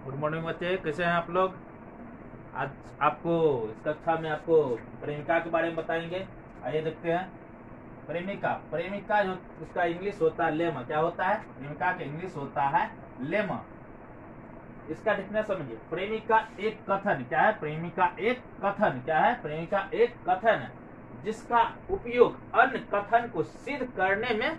Good morning बच्चे, कैसे हैं आप लोग। आज आपको इस कक्षा में आपको प्रेमिका के बारे में बताएंगे। आइए देखते हैं। प्रेमिका प्रेमिका जो उसका इंग्लिश होता है लेमा। क्या होता है? प्रेमिका का इंग्लिश होता है लेमा। इसका डिफिनेशन समझिए। प्रेमिका एक कथन। क्या है? प्रेमिका एक कथन। क्या है? प्रेमिका एक कथन है जिसका उपयोग अन्य कथन को सिद्ध करने में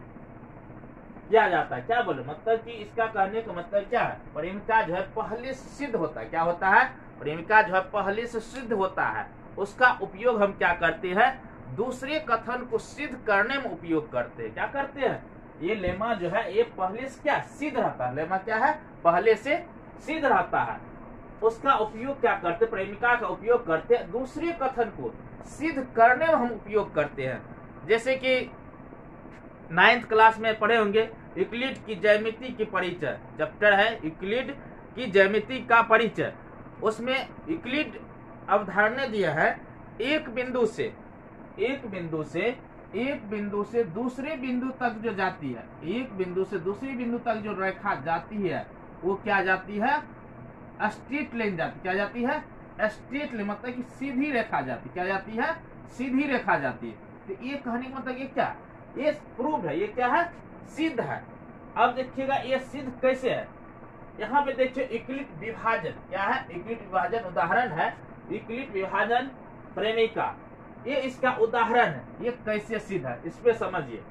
किया जाता है। क्या बोले? मतलब कि इसका कहने का मतलब क्या है? प्रेमिका जो है पहले से सिद्ध होता है। क्या होता है? प्रेमिका जो है पहले से सिद्ध होता है। उसका उपयोग हम क्या करते हैं? दूसरे कथन को सिद्ध करने में उपयोग करते हैं। क्या करते हैं? ये लेमा जो है ये पहले से क्या सिद्ध रहता है। लेमा क्या है? पहले से सिद्ध रहता है। उसका उपयोग क्या करते? प्रेमिका का उपयोग करते हैं दूसरे कथन को सिद्ध करने में हम उपयोग करते हैं। जैसे कि 9th क्लास में पढ़े होंगे यूक्लिड की ज्यामिति की परिचय। चैप्टर है यूक्लिड की ज्यामिति का परिचय। उसमें यूक्लिड अवधारणा दिया है एक बिंदु से दूसरे बिंदु तक जो जाती है, एक बिंदु से दूसरे बिंदु तक जो रेखा जाती है वो क्या जाती है? स्ट्रेट लाइन जाती। क्या जाती है? स्ट्रेट लाइन, मतलब कि सीधी रेखा जाती। क्या जाती है? सीधी रेखा जाती है। तो ये कहने का मतलब ये क्या? ये प्रूव है। ये क्या है? सिद्ध है। अब देखिएगा ये सिद्ध कैसे है। यहाँ पे देखिए यूक्लिड विभाजन। क्या है? यूक्लिड विभाजन उदाहरण है। यूक्लिड विभाजन प्रेमिका, ये इसका उदाहरण है। ये कैसे सिद्ध है इस पे समझिए।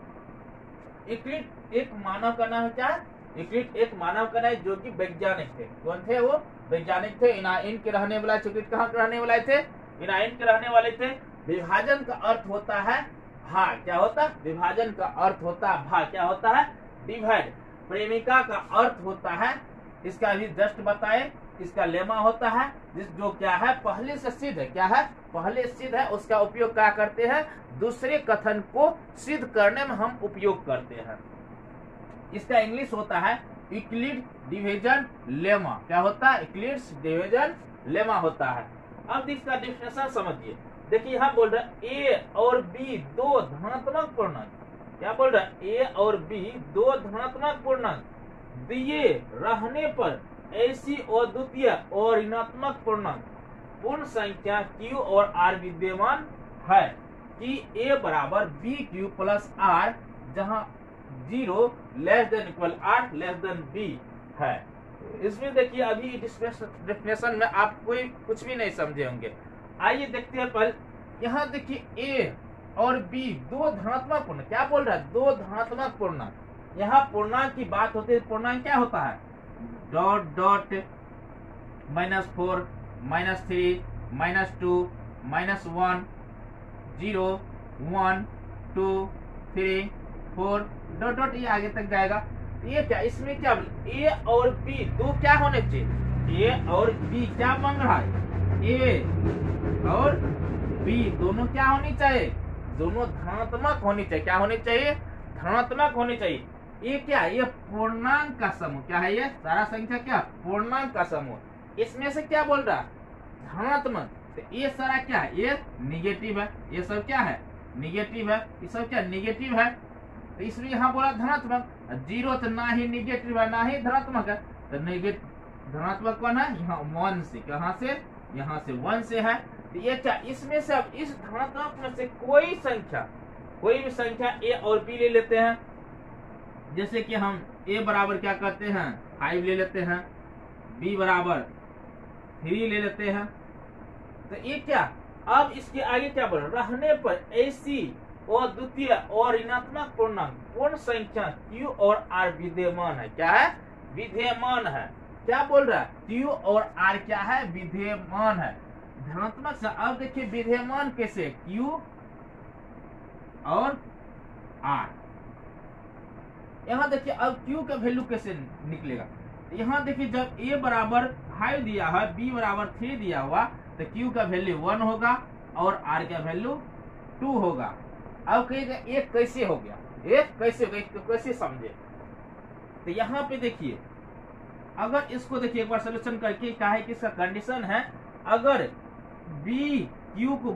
यूक्लिड एक मानव का नाम है। क्या है? यूक्लिड एक मानव का नाम है जो कि वैज्ञानिक थे। कौन थे वो? वैज्ञानिक थे। इनाइन के रहने वाला। यूक्लिड कहाँ के रहने वाले थे? इनाइन के रहने वाले थे। विभाजन का अर्थ होता है भाग। क्या होता है? विभाजन का अर्थ होता है भाग। क्या होता है? डिवाइड। प्रेमिका का अर्थ होता है, इसका भी जस्ट बताए, इसका लेमा होता है जिस जो क्या है पहले से सिद्ध है। क्या है? पहले सिद्ध है। उसका उपयोग क्या करते हैं? दूसरे कथन को सिद्ध करने में हम उपयोग करते हैं। इसका इंग्लिश होता है यूक्लिड डिवीजन लेमा। क्या होता है? यूक्लिड डिवीजन लेमा होता है। अब इसका डिफिनेशन समझिए। देखिए यहाँ बोल रहा है ए और बी दो धनात्मक पूर्णांक। क्या बोल रहा है? ए और बी दो धनात्मक पूर्णांक दिए रहने पर ऐसी अद्वितीय और ऋणात्मक पूर्णांक पूर्ण संख्या Q और R विद्यमान है कि A बराबर बी क्यू प्लस आर, जहाँ 0 less than equal R less than B है। इसमें देखिए अभी डिफिनेशन में आप कोई कुछ भी नहीं समझे होंगे। आइए देखते हैं। पहले यहाँ देखिए A और B दो धनात्मक पूर्णांक। क्या बोल रहा है? दो धनात्मक पूर्णांक। यहाँ पूर्णांक की बात होती है। पूर्णांक क्या होता है? डॉट डॉट -4 -3 -2 -1 0 1 2 3 4 डॉट डॉट ये आगे तक जाएगा। ये क्या? इसमें क्या ए और बी दो क्या होने चाहिए? ए और बी क्या मांग रहा है? ए और बी दोनों क्या होनी चाहिए? दोनों धनात्मक होनी चाहिए। क्या होनी चाहिए? धनात्मक होनी चाहिए। ये क्या है? ये पूर्णांक का समूह। क्या है? ये सारा संख्या क्या? पूर्णांक का समूह। इसमें से क्या बोल रहा है? धनात्मक। तो ये सारा क्या है? ये निगेटिव है। ये सब क्या है? निगेटिव है। ये सब क्या? निगेटिव है। तो इसलिए यहाँ बोला धनात्मक। 0 तो ना ही निगेटिव है ना ही धनात्मक है। तो धनात्मक कौन है? यहाँ 1 से। कहाँ से? यहाँ से 1 से है। तो ये क्या? इसमें से अब इस धनात्मक में से कोई भी संख्या ए और बी ले लेते हैं। जैसे कि हम ए बराबर क्या करते हैं? 5 ले लेते हैं। बी बराबर 3 ले लेते हैं। तो ये क्या? अब इसके आगे क्या बोल रहा? रहने पर ऐसी अद्वितीय और ऋणात्मक पूर्णांक पूर्ण संख्या Q और R विद्यमान है। क्या है? विद्यमान है। क्या बोल रहा है? Q और R क्या है? विद्यमान है। धनात्मक से अब देखिए विद्यमान कैसे? Q और R। यहाँ देखिए अब Q का वैल्यू कैसे निकलेगा? यहाँ देखिए जब A बराबर 5 दिया है, B बराबर 3 दिया हुआ, तो Q का वैल्यू 1 होगा और R का वैल्यू 2 होगा। अब कहिएगा एक कैसे हो गया? एक कैसे हो गया? तो कैसे समझे? तो यहाँ पे देखिए, अगर इसको देखिए एक बार सोल्यूशन करके क्या है कि इसका कंडीशन है, अगर बी क्यू को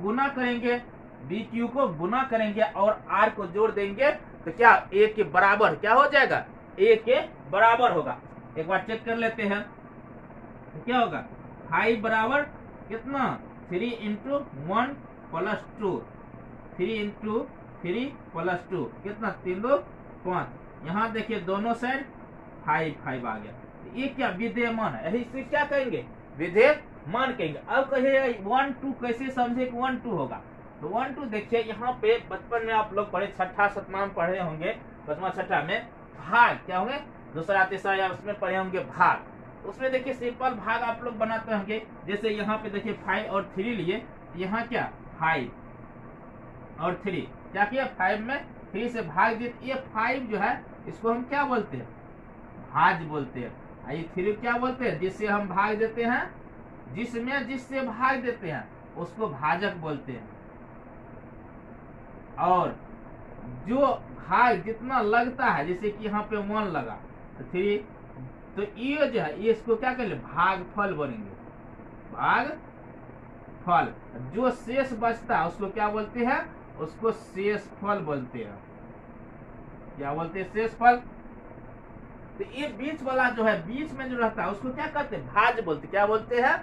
गुना करेंगे और आर को जोड़ देंगे तो क्या ए के बराबर क्या हो जाएगा? ए के बराबर होगा। एक बार चेक कर लेते हैं। तो क्या होगा 5 बराबर कितना 3 इंटू 1 प्लस 2, 3 इंटू 3 प्लस 2 कितना 3 2 5। यहाँ देखिए दोनों साइड 5 5 आ गया। तो ये क्या विद्यमान है, यही से क्या कहेंगे विद्यमान कहेंगे। अब कहिए 1 2 कैसे समझे कि 1 2 होगा। तो 1 2 देखिए यहाँ पे बचपन में आप लोग पढ़े, छठा सतमा में पढ़े होंगे, बचपन छठा में भाग क्या होंगे, दूसरा तीसरा या उसमें पढ़े होंगे भाग। उसमें देखिए सिंपल भाग आप लोग बनाते होंगे। जैसे यहाँ पे देखिए 5 और 3 लिए, यहाँ क्या 5 और 3 क्या किया 5 में 3 से भाग दिए। ये 5 जो है इसको हम क्या बोलते हैं भाज बोलते हैं। ये 3 क्या बोलते हैं जिससे हम भाग देते हैं, जिससे भाग देते हैं उसको भाजक बोलते हैं। और जो भाग जितना लगता है, जैसे कि यहाँ पे 1 लगा तो 3, तो ये जो है ये इसको क्या करेंगे भागफल बनेंगे, भागफल। जो शेष बचता है उसको क्या बोलते हैं, उसको शेषफल बोलते हैं। क्या बोलते हैं शेषफल। तो ये बीच वाला जो है बीच में जो रहता है उसको क्या कहते हैं भाज बोलते हैं। क्या बोलते हैं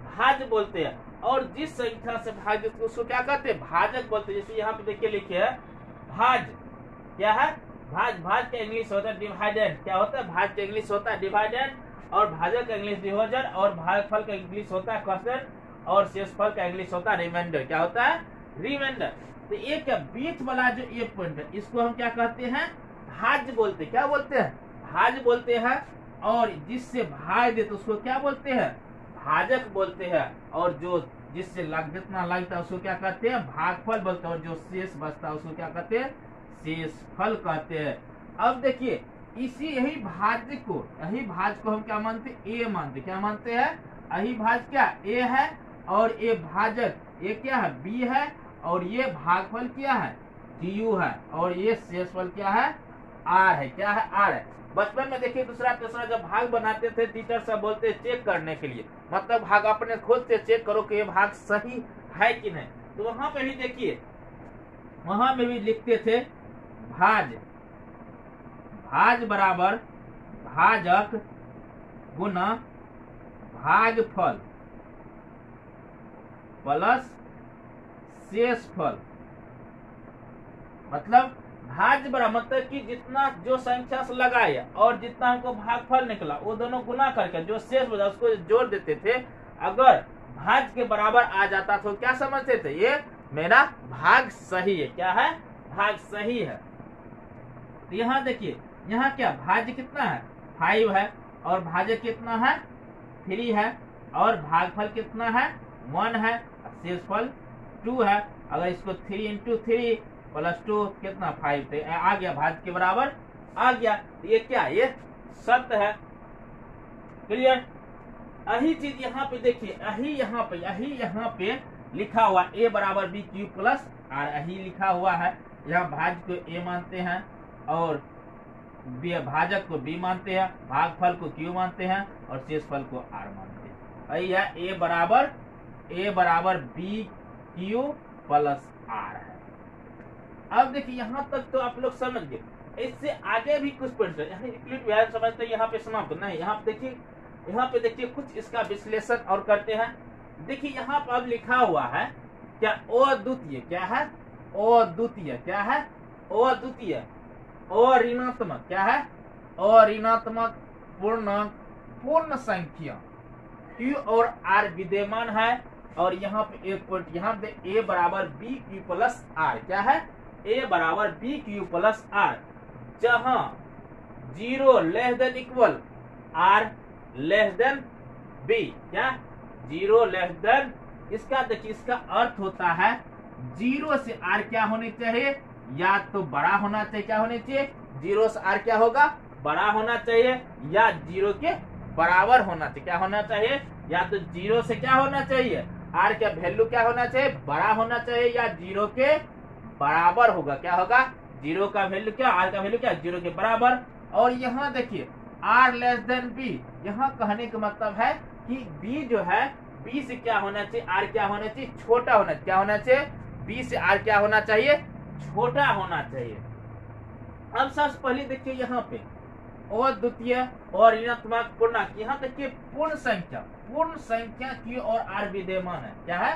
भाज बोलते हैं। और जिस संख्या से भाग उसको क्या कहते हैं भाजक बोलते हैं। जैसे यहाँ पे देखिए लिखे है भाज, क्या है भाज, भाज का इंग्लिश होता है डिवाइडेंड। क्या होता है भाज का इंग्लिश होता है डिवाइडेंड, और भाजक का इंग्लिश डिविजन, और भागफल का इंग्लिश होता है क्वेश्चन, और शेषफल का इंग्लिश होता है रिमाइंडर। क्या होता है रिमाइंडर। तो ये क्या बीच वाला जो ये पॉइंट है इसको हम क्या कहते हैं भाज बोलते हैं। क्या बोलते हैं भाज बोलते हैं। और जिससे भाग देते उसको क्या बोलते हैं भाजक बोलते हैं। और जो जिससे जितना लगता है उसको क्या कहते हैं भागफल बोलते हैं। और जो शेष बचता है उसको क्या कहते हैं शेषफल कहते हैं। अब देखिए यही भाज को हम क्या मानते हैं ए मानते। क्या मानते हैं यही भाज क्या ए है, और ये भाजक ये क्या है बी है, और ये भागफल क्या है डी है, और ये शेषफल क्या है आर है। क्या है आर है। बचपन में देखिए दूसरा तीसरा जब भाग बनाते थे टीचर सब बोलते चेक करने के लिए, मतलब भाग अपने खुद से चेक करो कि ये भाग सही है कि नहीं। तो वहां पे भी देखिए वहां में भी लिखते थे भाज बराबर भाजक गुना भागफल प्लस शेषफल। मतलब भाज बराबर मतलब कि जितना जो संख्या से लगाया और जितना हमको भागफल निकला वो दोनों गुना करके जो शेष बचा उसको जोड़ देते थे। अगर भाज के बराबर आ जाता तो क्या समझते थे ये मेरा भाग सही है। क्या है भाग सही है। तो यहाँ देखिए यहाँ क्या भाज कितना है 5 है, और भाजक कितना है 3 है, और भागफल कितना है 1 है, शेषफल 2 है। अगर इसको 3 इंटू 3 प्लस 2 कितना 5 थे आ गया भाज के बराबर आ गया। ये क्या ये सत्य है। क्लियर। यही चीज यहाँ पे देखिए यही यहाँ पे लिखा हुआ ए बराबर बी क्यू प्लस आर, यही लिखा हुआ है। यहाँ भाज को ए मानते हैं और भाजक को बी मानते हैं, भागफल को क्यू मानते हैं, और शेषफल को आर मानते हैं। यही है ए बराबर बी क्यू प्लस आर है। अब देखिए यहाँ तक तो आप लोग समझ गए। इससे आगे भी कुछ पॉइंट है समझते यहाँ पे समाप्त नहीं। यहाँ पे देखिए कुछ इसका विश्लेषण और करते हैं। देखिए यहाँ पर अब लिखा हुआ है क्या अद्वितीय। क्या है अद्वितीय। क्या है अद्वितीय अऋणात्मक। क्या है अऋणात्मक पूर्ण संख्या क्यू और आर विद्यमान है। और यहाँ पे एक पॉइंट यहाँ पे ए बराबर बी क्यू प्लस आर। क्या है ए बराबर बी क्यू प्लस आर, जहां 0 less than equal R less than B. क्या 0 लेस देन, इसका देखिए इसका अर्थ होता है 0 से आर क्या होने चाहिए या तो बड़ा होना चाहिए। क्या होने चाहिए 0 से आर क्या होगा बड़ा होना चाहिए, या 0 के बराबर होना चाहिए। क्या होना चाहिए या तो 0 से क्या होना चाहिए आर का वैल्यू क्या होना चाहिए बड़ा होना चाहिए, या 0 के बराबर होगा। क्या होगा 0 का वैल्यू क्या आर का वैल्यू क्या 0 के बराबर। और यहाँ देखिए आर लेस देन बी, यहाँ कहने का मतलब है कि बी जो है बी से क्या होना चाहिए आर क्या होना चाहिए छोटा होना चाहिए। क्या होना चाहिए बी से आर क्या होना चाहिए छोटा होना चाहिए। अब सबसे पहले देखिए यहाँ पे अद्वितीय और ऋणात्मक पूर्णांक। यहाँ देखिए पूर्ण संख्या Q और R विद्यमान है। क्या है?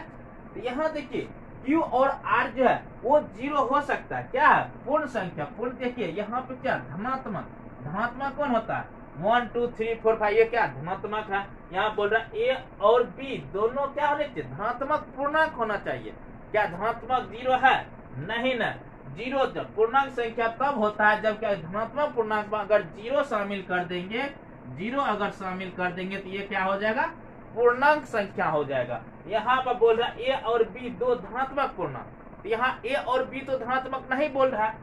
तो यहाँ देखिए Q और R जो है वो 0 हो सकता है। क्या है? पूर्ण संख्या। पूर्ण देखिए यहाँ पे क्या धनात्मक कौन होता है? 1 2 3 4 5 ये क्या धनात्मक है। यहाँ बोल रहा है A और B दोनों क्या होने चाहिए? धनात्मक पूर्णांक होना चाहिए। क्या धनात्मक 0 है? नहीं ना। 0 जब पूर्णांक संख्या तब होता है जब क्या धनात्मक पूर्णांक में अगर 0 शामिल कर देंगे, 0 अगर शामिल कर देंगे तो ये क्या हो जाएगा? पूर्णांक संख्या हो जाएगा। यहाँ पर बोल रहा है A और B दो धनात्मक पूर्णांक। तो यहाँ A और B तो धनात्मक नहीं बोल रहा है,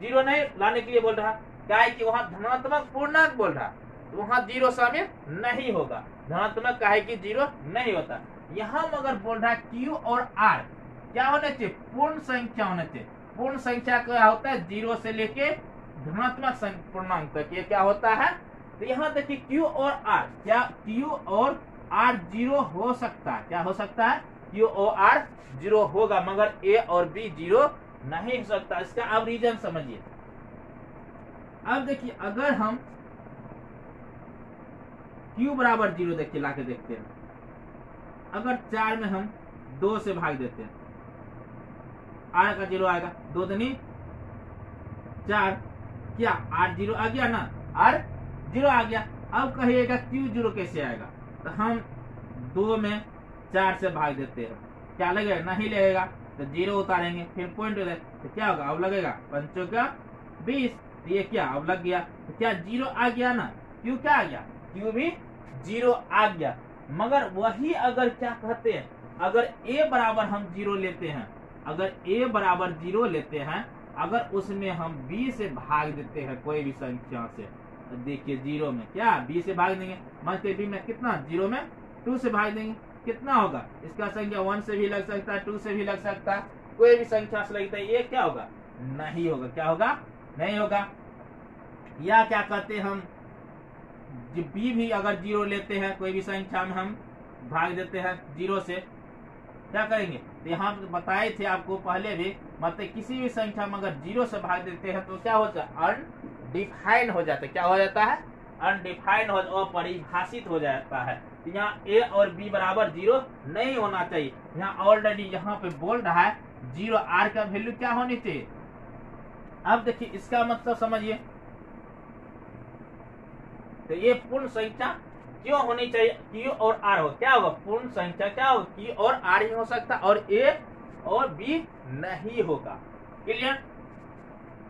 0 नहीं लाने के लिए बोल रहा है। क्या है कि वहाँ धनात्मक पूर्णांक बोल रहा है, तो वहाँ 0 शामिल नहीं होगा। धनात्मक का है कि 0 नहीं होता। यहाँ मगर बोल रहा है Q और R क्या होने चाहिए? पूर्ण संख्या होने चाहिए। पूर्ण संख्या क्या होता है? 0 से लेके धनात्मक पूर्णांक तक ये क्या होता है? तो यहाँ देखिए Q और R, क्या Q और R 0 हो सकता है? क्या हो सकता है? Q और R 0 होगा, मगर A और B 0 नहीं हो सकता। इसका अब रीजन समझिए। अब देखिए अगर हम Q बराबर 0 देखिए लाके देखते हैं, अगर 4 में हम 2 से भाग देते हैं, R का 0 आएगा, 2 दूनी 4, क्या R 0 आ गया ना? R 0 आ गया। अब कहिएगा Q 0 कैसे आएगा? तो हम 2 में 4 से भाग देते हैं, क्या लगेगा? नहीं लगेगा, तो 0 उतारेंगे, फिर पॉइंट हो जाए तो क्या होगा? अब लगेगा 5 का 20, तो ये क्या अब लग गया, तो क्या 0 आ गया ना? Q क्या आ गया? Q भी 0 आ गया। मगर वही अगर क्या कहते हैं, अगर A बराबर हम 0 लेते हैं, अगर A बराबर 0 लेते हैं, अगर उसमें हम B से भाग देते हैं कोई भी संख्या से, तो देखिए 0 में क्या B से भाग देंगे, मतलब B में कितना? 0 में 2 से भाग देंगे, कितना होगा? इसका संख्या 1 से भी लग सकता है, 2 से भी लग सकता है, कोई भी संख्या से लगता है, ये क्या होगा? नहीं होगा। क्या होगा? नहीं होगा। या क्या कहते हैं हम, B भी अगर 0 लेते हैं, कोई भी संख्या में हम भाग देते हैं 0 से, क्या करेंगे? तो यहाँ बताए थे आपको पहले भी, मतलब किसी भी संख्या में अगर 0 से भाग देते हैं तो क्या होता है? अनडिफाइंड हो जाता है। क्या हो जाता है? अनडिफाइंड हो, अपरिभाषित हो जाता है। यहाँ A और B बराबर 0 नहीं होना चाहिए। यहाँ ऑलरेडी यहाँ पे बोल रहा है 0, R का वैल्यू क्या होनी चाहिए? अब देखिए इसका मतलब समझिए, तो ये पूर्ण संख्या क्यों होनी चाहिए? Q और R हो, क्या होगा? पूर्ण संख्या क्या हो? Q और R ही हो सकता, और A और B नहीं होगा। क्लियर?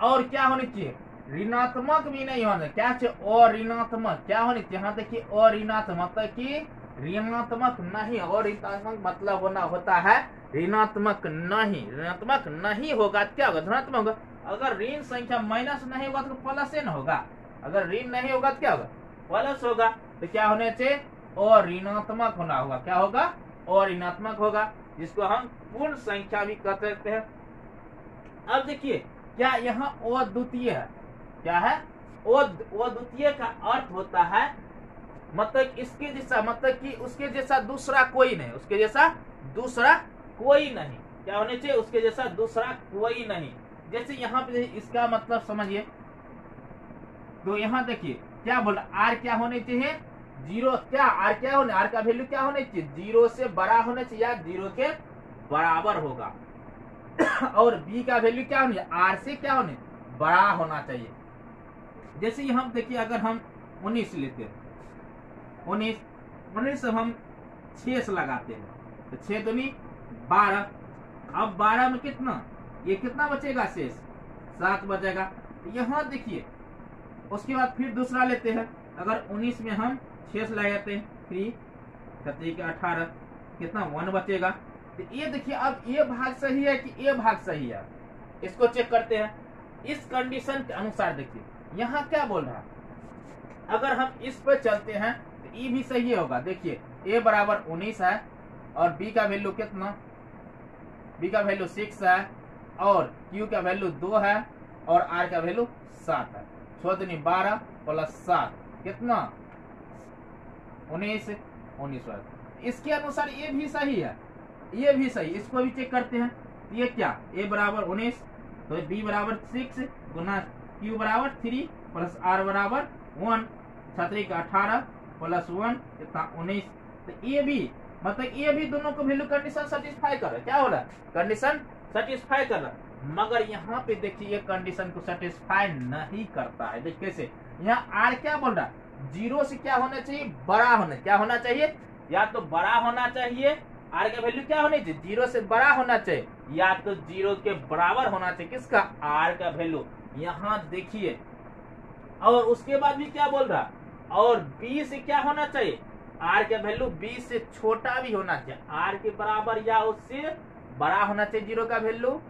और क्या होनी चाहिए? ऋणात्मक भी नहीं होना। क्या चाहिए? अऋणात्मक। क्या होनी चाहिए? यहाँ देखिए अऋणात्मक की ऋणात्मक नहीं, और ऋणात्मक मतलब होना होता है ऋणात्मक नहीं। ऋणात्मक नहीं होगा क्या होगा? धनात्मक होगा। अगर ऋण संख्या माइनस नहीं होगा तो प्लस न होगा, अगर ऋण नहीं होगा तो क्या होगा? प्लस होगा। तो क्या होने चाहिए? अऋणात्मक होना होगा। क्या होगा? अऋणात्मक होगा, जिसको हम पूर्ण संख्या भी कह सकते हैं। अब देखिए क्या यहाँ अद्वितीय है? क्या है? अद्वितीय का अर्थ होता है मतलब इसके जैसा, मतलब कि उसके जैसा दूसरा कोई नहीं, उसके जैसा दूसरा कोई नहीं। क्या होने चाहिए? उसके जैसा दूसरा कोई नहीं। जैसे यहाँ पे इसका मतलब समझिए, तो यहाँ देखिए क्या बोल रहा, R क्या होने चाहिए? 0। क्या R क्या होने? R का वैल्यू क्या होने चाहिए? 0 से बड़ा होने चाहिए या 0 के बराबर होगा। और B का वैल्यू क्या होने? R से क्या होने? बड़ा होना चाहिए। जैसे यहाँ देखिए अगर हम 19 लेते हैं, 19 से हम 6 से लगाते हैं, तो 6 दूनी 12। अब 12 में कितना, ये कितना बचेगा? शेष 7 बचेगा। यहाँ देखिए उसके बाद फिर दूसरा लेते हैं, अगर 19 में हम 6 से लगाते हैं, 3 3 के 18, कितना 1 बचेगा। तो ये देखिए अब ये भाग सही है कि ये भाग सही है, इसको चेक करते हैं। इस कंडीशन के अनुसार देखिए यहाँ क्या बोल रहा है, अगर हम इस पर चलते हैं तो ये भी सही होगा। देखिए A बराबर 19 है और B का वैल्यू कितना? B का वैल्यू 6 है और Q का वैल्यू 2 है और R का वैल्यू 7 है। 6 दूनी 12 प्लस 7 कितना? 19 है। इसके अनुसार ये भी सही है, ये भी सही। इसको भी चेक करते हैं। ये क्या? A बराबर 19 तो B बराबर 6 गुना Q बराबर 3 प्लस R बराबर 1 छतरी का 18 प्लस 1 कितना 19। तो ये भी मतलब ये भी दोनों को वैल्यू कंडीशन सेटिस्फाई कर रहा है। क्या हो रहा है? कंडीशन सेटिस्फाई कर रहा है। मगर यहाँ पे देखिए ये कंडीशन को सेटिस्फाई नहीं करता है। देखिए कैसे, यहाँ आर क्या बोल रहा है? 0 से क्या होना चाहिए? बड़ा होना। क्या होना चाहिए? या तो बड़ा होना चाहिए, आर का वैल्यू क्या होनी चाहिए? 0 से बड़ा होना चाहिए, या तो 0 के बराबर होना चाहिए। किसका? आर का वैल्यू। यहाँ देखिए, और उसके बाद भी क्या बोल रहा? और बी से क्या होना चाहिए? आर का वैल्यू बी से छोटा भी होना चाहिए, आर के बराबर या उससे बड़ा होना चाहिए 0 का वैल्यू।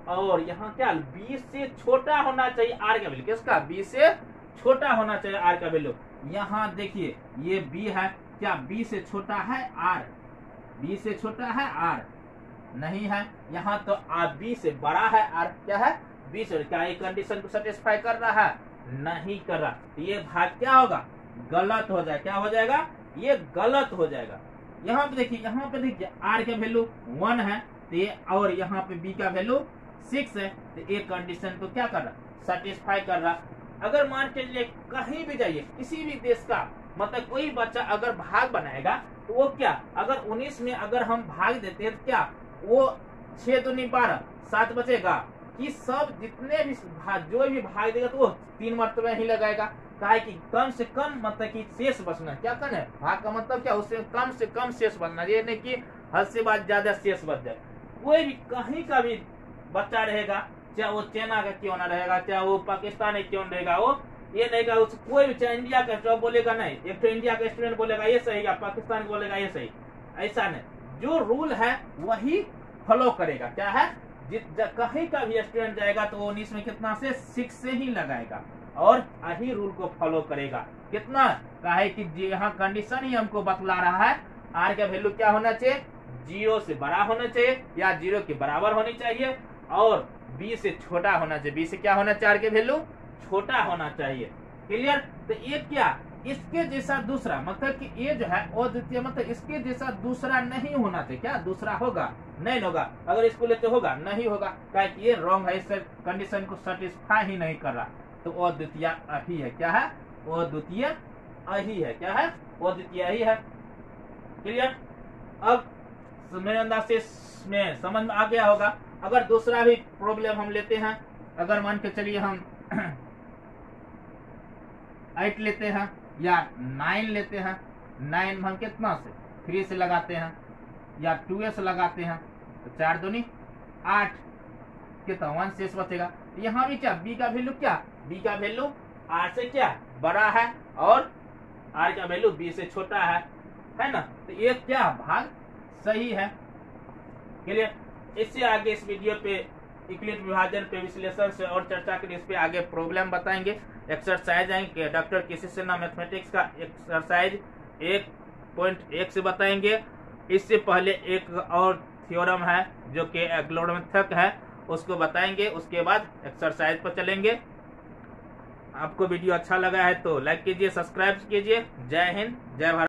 और यहाँ क्या? बी से छोटा होना चाहिए आर का वैल्यू। किसका? बी से छोटा होना चाहिए आर का वैल्यू। यहाँ देखिए ये बी है, क्या बी से छोटा है आर? बी से छोटा है आर? नहीं है। यहाँ तो बी से बड़ा है आर। क्या है? बी से। क्या ये कंडीशन को सेटिस्फाई कर रहा है? नहीं कर रहा। तो ये भाग क्या होगा? गलत हो जाएगा। क्या हो जाएगा? ये गलत हो जाएगा। यहाँ पे देखिए आर का वैल्यू 1 है तो ये, और यहाँ पे बी का वैल्यू 6 है, तो ये कंडीशन को क्या कर रहा? सेटिस्फाई कर रहा। अगर मान के लिए कहीं भी जाइए, किसी भी देश का मतलब कोई बच्चा अगर भाग बनाएगा तो वो क्या, अगर 19 में अगर हम भाग देते हैं तो क्या वो 6 दूनी 12 7 बचेगा कि सब जितने भी जो भी भाग देगा तो वो 3 मरतबा ही लगाएगा। कहा कि कम से कम मतलब कि शेष बचना। क्या करना है? भाग का मतलब क्या? उससे कम से कम शेष बचना, ये नहीं कि हद से बाद ज्यादा शेष बच जाए। कोई भी कहीं का भी बच्चा रहेगा, चाहे वो चाइना का क्यों ना रहेगा, चाहे वो पाकिस्तान क्यों रहेगा, वो ये नहीं का कोई भी, चाहे इंडिया का स्टूडेंट बोलेगा नहीं, एक तो इंडिया का स्टूडेंट बोलेगा ये सही, या पाकिस्तान बोलेगा ये सही, ऐसा नहीं। जो रूल है वही फॉलो करेगा। क्या है? कहीं का भी स्टूडेंट जाएगा तो वो 19 में कितना से 6 से ही लगाएगा और यही रूल को फॉलो करेगा। कितना? कहे कि यहाँ कंडीशन ही हमको बतला रहा है आर का वैल्यू क्या होना चाहिए? 0 से बड़ा होना चाहिए या 0 के बराबर होनी चाहिए, और बी से छोटा होना चाहिए। बी से क्या होना चाहिए? आर के वैल्यू छोटा होना चाहिए। क्लियर? तो ये क्या, इसके जैसा दूसरा मतलब कि ये जो है अद्वितीय मतलब इसके जैसा दूसरा नहीं होना चाहिए। क्या दूसरा होगा? नहीं होगा। अगर इसको लेते होगा नहीं होगा, क्या ये रॉन्ग है, इस कंडीशन को सेटिस्फाई ही नहीं कर रहा। तो अद्वितीय अही है। क्या है? अद्वितीय अही है। क्या है? अद्वितीय अही है। क्लियर? अब मेरे अंदाज से में समझ में आ गया होगा। अगर दूसरा भी प्रॉब्लम हम लेते हैं, अगर मान के चलिए हम 8 लेते हैं या 9 लेते हैं, 9 हम कितना से 3 से लगाते हैं या 2 से लगाते हैं, तो 4 दूनी 8, कितना 1 शेष बचेगा। यहाँ भी क्या बी का वैल्यू क्या? बी का वैल्यू आर से क्या बड़ा है और आर का वैल्यू बी से छोटा है ना। तो ये क्या भाग सही है। क्लियर? इससे आगे इस वीडियो पे इक्लिट विभाजन पे विश्लेषण से और चर्चा करें। इस पे आगे प्रॉब्लम बताएंगे, एक्सरसाइज आएंगे। डॉक्टर किसी से ना मैथमेटिक्स का एक्सरसाइज 1.1 से बताएंगे। इससे पहले एक और थ्योरम है जो कि एग्लोमेथक है, उसको बताएंगे। उसके बाद एक्सरसाइज पर चलेंगे। आपको वीडियो अच्छा लगा है तो लाइक कीजिए, सब्सक्राइब कीजिए। जय हिंद, जय भारत।